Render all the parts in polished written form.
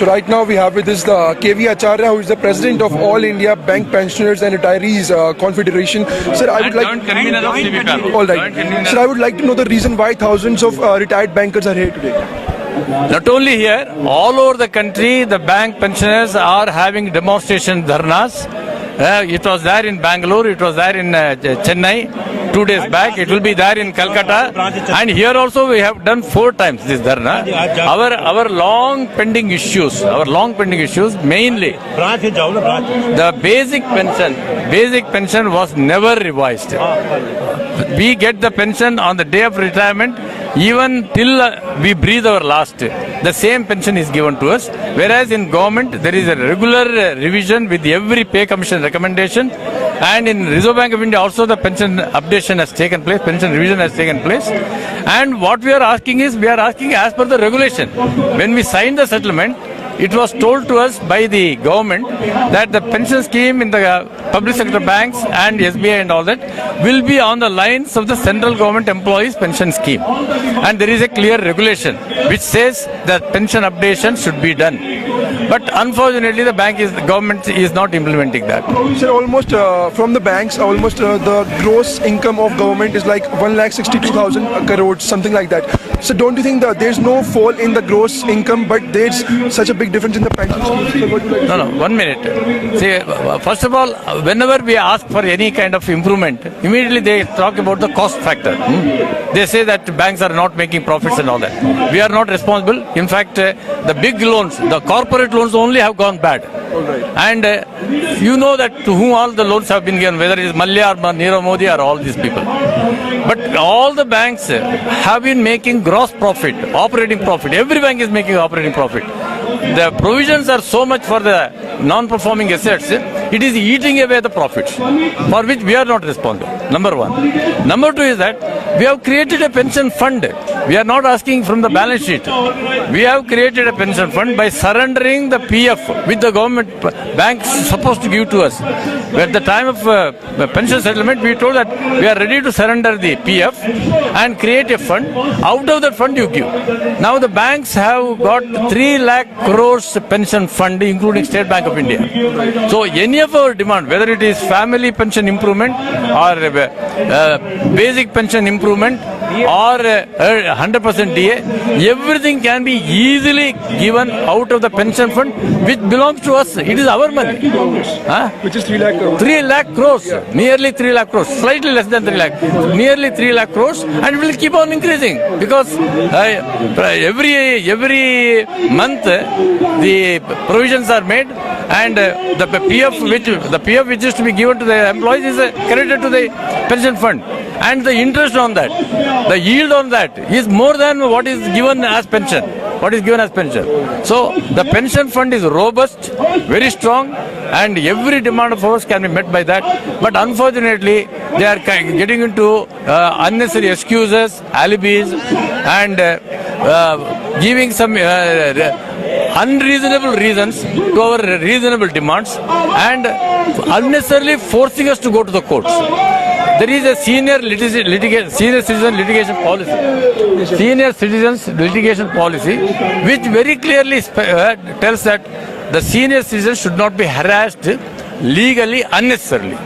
So right now we have with us the KV Acharya, who is the president of All India Bank Pensioners and Retirees Confederation. Sir, I would like. Joint convener of CBPAL. All right. Sir, I would like to know the reason why thousands of retired bankers are here today. Not only here, all over the country, the bank pensioners are having demonstration dharnas. It was there in Bangalore, it was there in Chennai 2 days back, it will be there in Calcutta, and here also we have done 4 times this dharna. Our long pending issues, mainly the basic pension was never revised. We get the pension on the day of retirement, even till we breathe our last. The same pension is given to us, whereas in government there is a regular revision with every pay commission recommendation, and in Reserve Bank of India also the pension updation has taken place, pension revision has taken place. And what we are asking is, we are asking as per the regulation. When we signed the settlement, it was told to us by the government that the pension scheme in the public sector banks and SBI and all that will be on the lines of the central government employees pension scheme. And there is a clear regulation which says that pension updation should be done. But unfortunately, the government is not implementing that. Sir, almost from the banks, the gross income of government is like 1,62,000 crores, something like that. So don't you think that there's no fall in the gross income, but there's such a big difference in the pension scheme? No, 1 minute. See, first of all, whenever we ask for any kind of improvement, immediately they talk about the cost factor. They say that banks are not making profits and all that. We are not responsible. In fact, the big loans, the corporate loans only have gone bad. And you know that to whom all the loans have been given, whether it is Mallya or Nirav Modi or all these people. But all the banks have been making gross profit, operating profit. Every bank is making operating profit. The provisions are so much for the non-performing assets, it is eating away the profits, for which we are not responsible. Number one. Number two is that we have created a pension fund. We are not asking from the balance sheet. We have created a pension fund by surrendering the PF which the government banks supposed to give to us. At the time of pension settlement, we told that we are ready to surrender the PF and create a fund. Out of that fund you give. Now the banks have got 3 lakh crores pension fund, including State Bank of India. So any of our demand, whether it is family pension improvement or basic pension improvement or 100% DA, everything can be easily given out of the pension fund which belongs to us. It is our money. Which is 3 lakh crores. 3 lakh crores, nearly 3 lakh crores, slightly less than 3 lakh, nearly 3 lakh crores, and it will keep on increasing because every month the provisions are made, and the PF which is to be given to the employees is credited to the pension fund, and the interest on that, the yield on that is more than what is given as pension. So the pension fund is robust, very strong, and every demand of ours can be met by that. But unfortunately, they are getting into unnecessary excuses, alibis, and giving some unreasonable reasons to our reasonable demands, and unnecessarily forcing us to go to the courts. There is a senior citizen litigation policy, which very clearly tells that the senior citizens should not be harassed legally unnecessarily.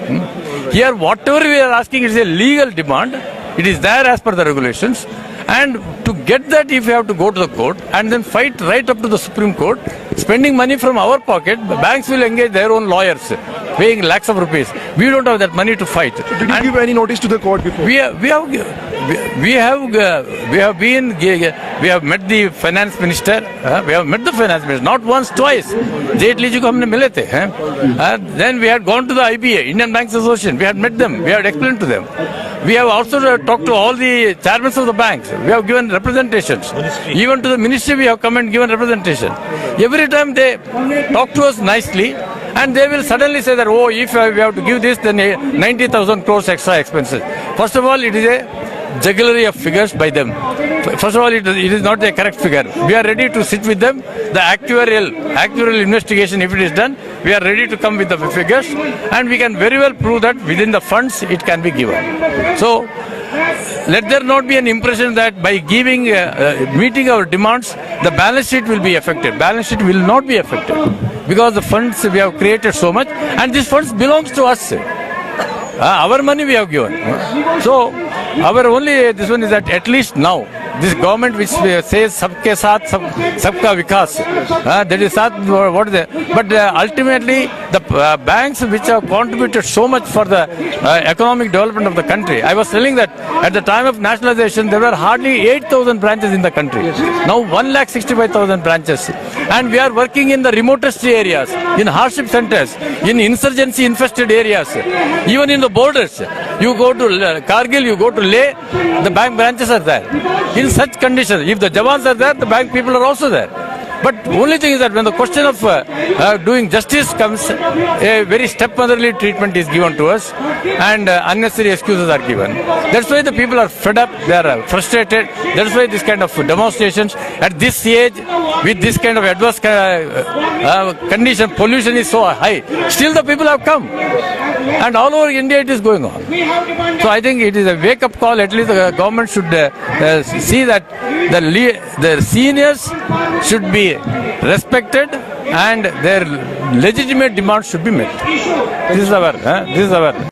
Here, whatever we are asking is a legal demand. It is there as per the regulations. And to get that, if you have to go to the court and then fight right up to the Supreme Court, spending money from our pocket, the banks will engage their own lawyers, paying lakhs of rupees. We don't have that money to fight. So did you give any notice to the court before? We have met the finance minister. We have met the finance minister not once, twice. Jaitley ji ko humne mile the. Then we had gone to the IBA, Indian Banks Association. We had met them. We had explained to them. We have also talked to all the chairmen of the banks. We have given representations. Even to the ministry we have come and given representation. Every time they talk to us nicely, and they will suddenly say that, oh, if we have to give this, then 90,000 crores extra expenses. First of all, it is a jugglery of figures by them. First of all, it is not a correct figure. We are ready to sit with them. The actuarial investigation, if it is done, we are ready to come with the figures, and we can very well prove that within the funds it can be given. So, let there not be an impression that by giving, meeting our demands, the balance sheet will be affected. Balance sheet will not be affected because the funds we have created so much, and these funds belongs to us. Our money we have given. So our only this one is that at least now this government which says sabke saath sabka vikas, that is saath, what is it? But ultimately the banks which have contributed so much for the economic development of the country. I was telling that at the time of nationalization there were hardly 8,000 branches in the country. Now 1,65,000 branches, and we are working in the remotest areas, in hardship centers, in insurgency infested areas, even in the borders. You go to Kargil, you go to Leh, the bank branches are there. In such conditions, if the Jawans are there, the bank people are also there. But only thing is that when the question of doing justice comes, a very stepmotherly treatment is given to us, and unnecessary excuses are given. That's why the people are fed up, they are frustrated. That's why this kind of demonstrations at this age, with this kind of adverse condition, pollution is so high. Still the people have come. And all over India it is going on. So I think it is a wake-up call. At least the government should see that the seniors should be respected and their legitimate demands should be met. This is our